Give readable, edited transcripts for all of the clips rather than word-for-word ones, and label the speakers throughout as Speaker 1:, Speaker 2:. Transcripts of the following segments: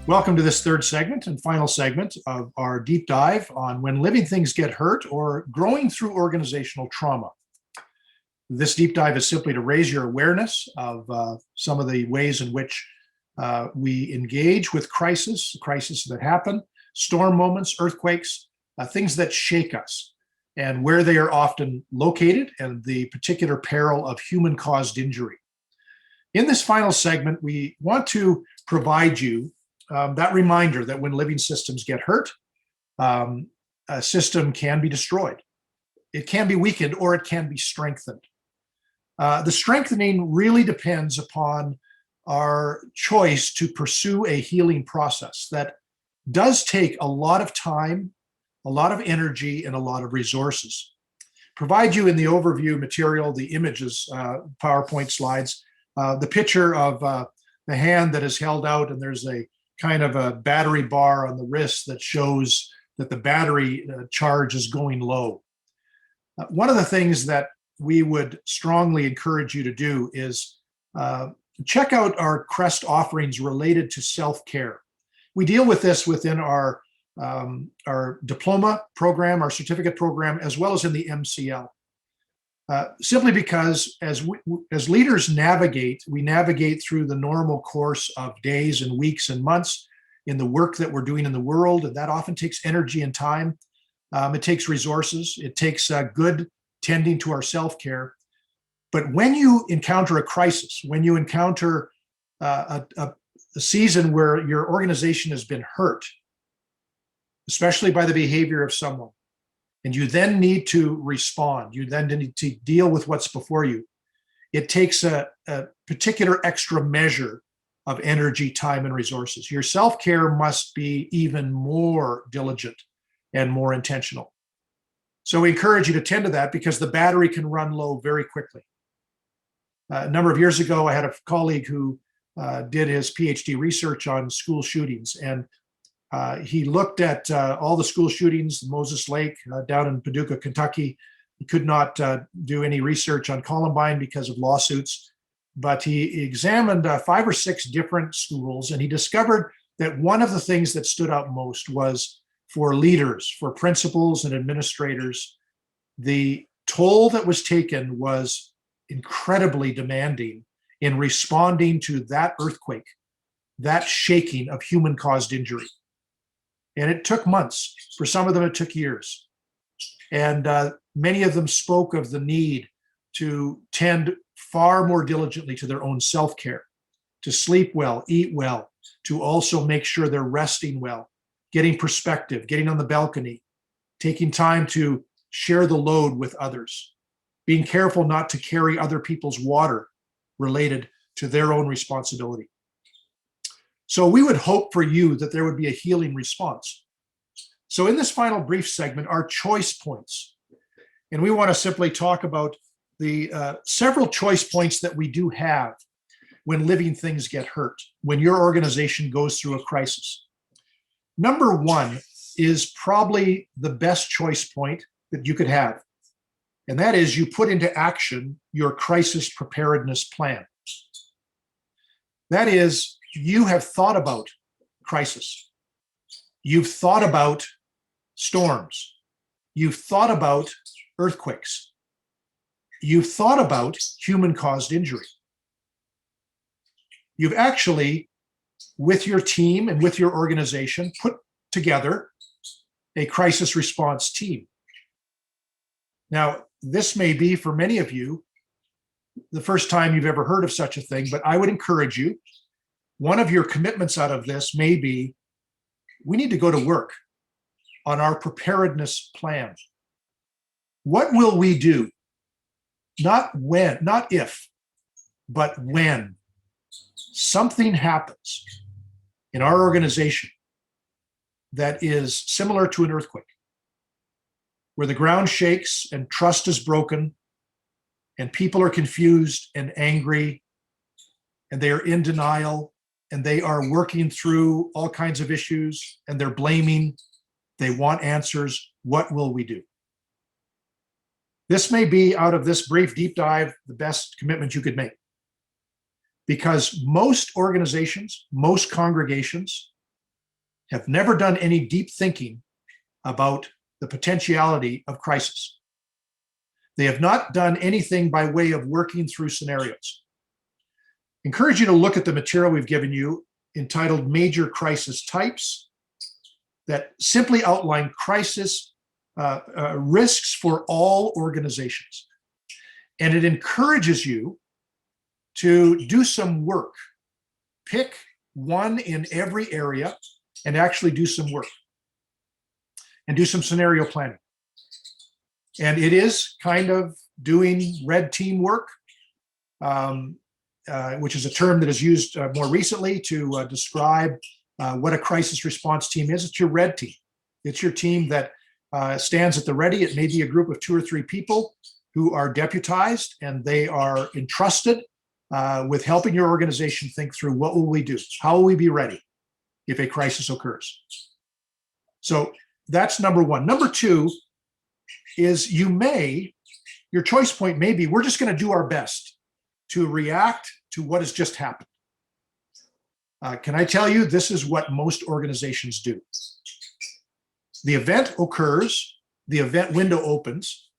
Speaker 1: Welcome to this third segment and final segment of our deep dive on when living things get hurt or growing through organizational trauma. This deep dive is simply to raise your awareness of some of the ways in which we engage with crises that happen, storm moments, earthquakes, things that shake us, and where they are often located and the particular peril of human-caused injury. In this final segment, we want to provide you that reminder that when living systems get hurt, a system can be destroyed. It can be weakened or it can be strengthened. The strengthening really depends upon our choice to pursue a healing process that does take a lot of time, a lot of energy, and a lot of resources. Provide you in the overview material, the images, PowerPoint slides, the picture of the hand that is held out, and there's a kind of a battery bar on the wrist that shows that the battery charge is going low. One of the things that we would strongly encourage you to do is check out our CREST offerings related to self-care. We deal with this within our diploma program, our certificate program, as well as in the MCL. Simply because as leaders we navigate through the normal course of days and weeks and months in the work that we're doing in the world, and that often takes energy and time. It takes resources. It takes good tending to our self-care. But when you encounter a crisis, when you encounter a season where your organization has been hurt, especially by the behavior of someone, and you then need to respond, you then need to deal with what's before you, it takes a particular extra measure of energy, time, and resources. Your self-care must be even more diligent and more intentional. So we encourage you to tend to that because the battery can run low very quickly. A number of years ago, I had a colleague who did his PhD research on school shootings, and he looked at all the school shootings, Moses Lake down in Paducah, Kentucky. He could not do any research on Columbine because of lawsuits, but he examined 5 or 6 different schools, and he discovered that one of the things that stood out most was for leaders, for principals and administrators, the toll that was taken was incredibly demanding in responding to that earthquake, that shaking of human-caused injury. And it took months. For some of them, it took years. And many of them spoke of the need to tend far more diligently to their own self-care, to sleep well, eat well, to also make sure they're resting well, getting perspective, getting on the balcony, taking time to share the load with others, being careful not to carry other people's water related to their own responsibility. So we would hope for you that there would be a healing response. So in this final brief segment, our choice points, and we want to simply talk about the several choice points that we do have when living things get hurt, when your organization goes through a crisis. Number one is probably the best choice point that you could have, and that is you put into action your crisis preparedness plan. That is, you have thought about crisis. You've thought about storms. You've thought about earthquakes. You've thought about human-caused injury. You've actually, with your team and with your organization, put together a crisis response team. Now, this may be, for many of you, the first time you've ever heard of such a thing, but I would encourage you, one of your commitments out of this may be, we need to go to work on our preparedness plan. What will we do? Not when, not if, but when something happens in our organization that is similar to an earthquake, where the ground shakes and trust is broken and people are confused and angry and they are in denial and they are working through all kinds of issues and they're blaming, they want answers. What will we do? This may be, out of this brief deep dive, the best commitment you could make. Because most organizations, most congregations have never done any deep thinking about the potentiality of crisis. They have not done anything by way of working through scenarios. I encourage you to look at the material we've given you entitled Major Crisis Types that simply outline crisis risks for all organizations. And it encourages you to do some work. Pick one in every area and actually do some work and do some scenario planning. And it is kind of doing red team work, which is a term that is used more recently to describe what a crisis response team is. It's your red team. It's your team that stands at the ready. It may be a group of 2 or 3 people who are deputized, and they are entrusted with helping your organization think through what will we do? How will we be ready if a crisis occurs? So that's number one. Number two is your choice point may be, we're just going to do our best to react to what has just happened. Can I tell you, this is what most organizations do. The event occurs, the event window opens,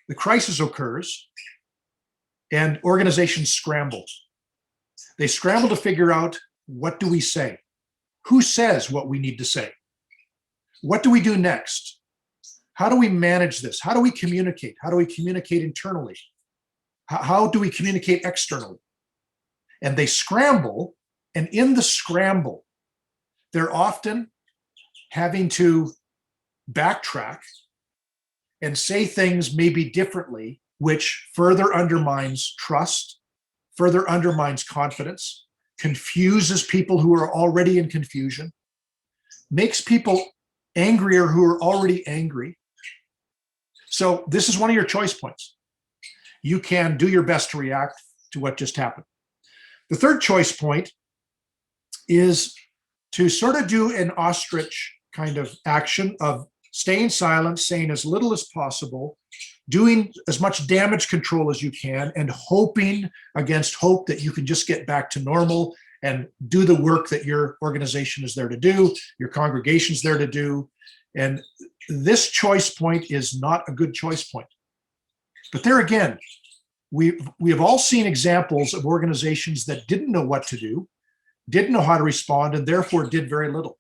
Speaker 1: the crisis occurs, and organizations scramble. They scramble to figure out, what do we say? Who says what we need to say? What do we do next? How do we manage this? How do we communicate? How do we communicate internally? How do we communicate externally? And they scramble, and in the scramble, they're often having to backtrack and say things maybe differently, which further undermines trust, further undermines confidence, confuses people who are already in confusion, makes people angrier who are already angry. So this is one of your choice points. You can do your best to react to what just happened. The third choice point is to sort of do an ostrich kind of action of staying silent, saying as little as possible, doing as much damage control as you can, and hoping against hope that you can just get back to normal and do the work that your organization is there to do, your congregation's there to do. And this choice point is not a good choice point. But there again, we have all seen examples of organizations that didn't know what to do, didn't know how to respond, and therefore did very little.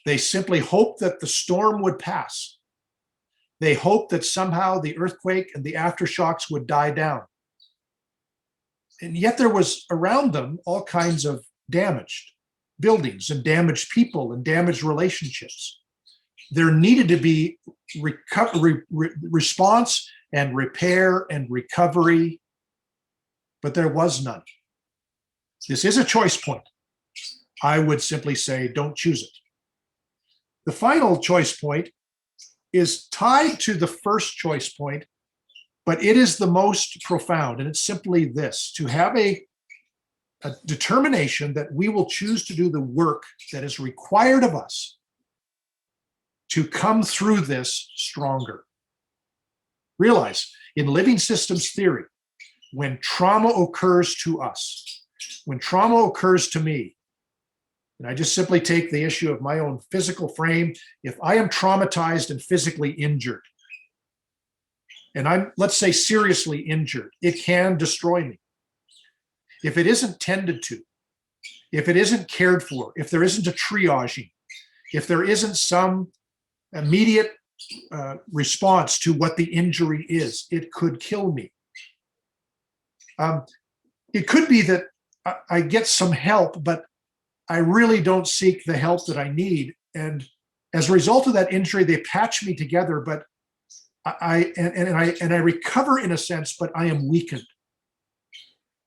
Speaker 1: They simply hoped that the storm would pass. They hoped that somehow the earthquake and the aftershocks would die down. And yet there was around them all kinds of damaged buildings and damaged people and damaged relationships. There needed to be response and repair and recovery, but there was none. This is a choice point. I would simply say, don't choose it. The final choice point is tied to the first choice point, but it is the most profound, and it's simply this: to have a determination that we will choose to do the work that is required of us to come through this stronger. Realize, in living systems theory, when trauma occurs to us, when trauma occurs to me, and I just simply take the issue of my own physical frame, if I am traumatized and physically injured, and I'm, let's say, seriously injured, it can destroy me. If it isn't tended to, if it isn't cared for, if there isn't a triaging, if there isn't some immediate response to what the injury is, it could kill me. It could be that I get some help, but I really don't seek the help that I need. And as a result of that injury, they patch me together, but I recover in a sense, but I am weakened.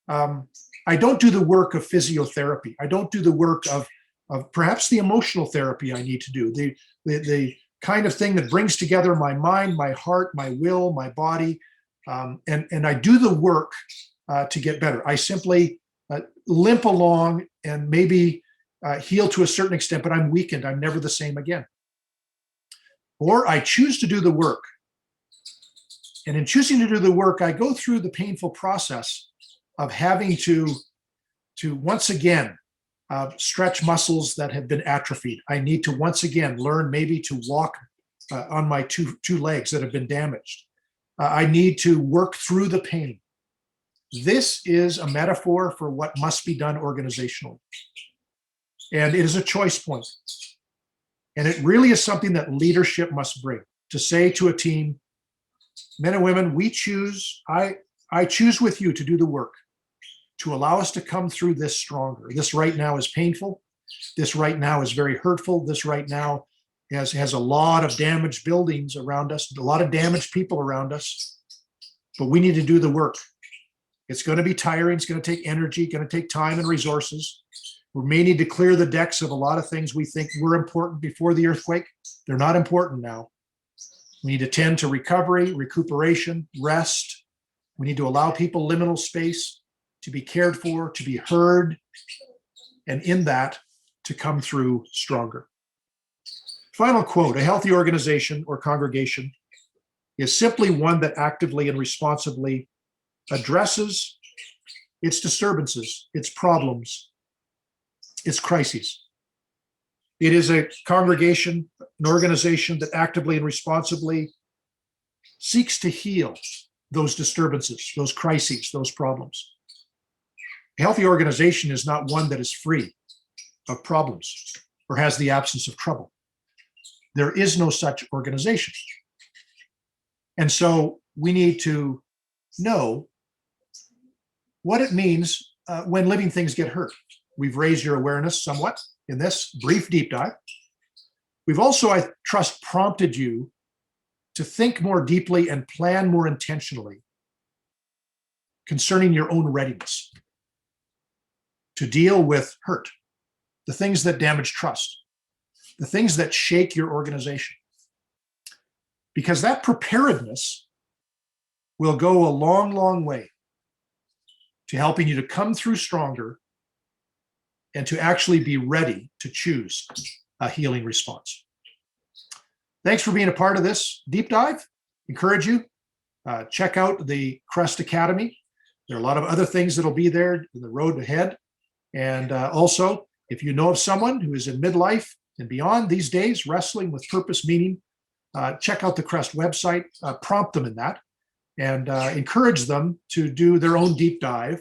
Speaker 1: I don't do the work of physiotherapy. I don't do the work of perhaps the emotional therapy I need to do, the kind of thing that brings together my mind, my heart, my will, my body, and I do the work to get better. I simply limp along and maybe heal to a certain extent, but I'm weakened. I'm never the same again. Or I choose to do the work. And in choosing to do the work, I go through the painful process of having to once again stretch muscles that have been atrophied. I need to once again learn maybe to walk on my two legs that have been damaged. I need to work through the pain. This is a metaphor for what must be done organizationally. And it is a choice point. And it really is something that leadership must bring, to say to a team, men and women, we choose, I choose with you to do the work, to allow us to come through this stronger. This right now is painful. This right now is very hurtful. This right now has a lot of damaged buildings around us, a lot of damaged people around us, but we need to do the work. It's going to be tiring. It's going to take energy, going to take time and resources. We may need to clear the decks of a lot of things we think were important before the earthquake. They're not important now. We need to tend to recovery, recuperation, rest. We need to allow people liminal space to be cared for, to be heard, and in that, to come through stronger. Final quote: a healthy organization or congregation is simply one that actively and responsibly addresses its disturbances, its problems, its crises. It is a congregation, an organization that actively and responsibly seeks to heal those disturbances, those crises, those problems. A healthy organization is not one that is free of problems or has the absence of trouble. There is no such organization. And so we need to know what it means when living things get hurt. We've raised your awareness somewhat in this brief deep dive. We've also, I trust, prompted you to think more deeply and plan more intentionally concerning your own readiness to deal with hurt, the things that damage trust, the things that shake your organization. Because that preparedness will go a long, long way to helping you to come through stronger and to actually be ready to choose a healing response. Thanks for being a part of this deep dive. Encourage you, check out the Crest Academy. There are a lot of other things that'll be there in the road ahead. And also, if you know of someone who is in midlife and beyond these days, wrestling with purpose, meaning, check out the Crest website, prompt them in that, and encourage them to do their own deep dive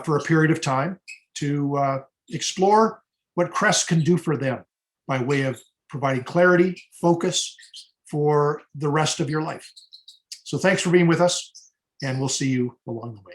Speaker 1: for a period of time to explore what Crest can do for them by way of providing clarity, focus for the rest of your life. So thanks for being with us, and we'll see you along the way.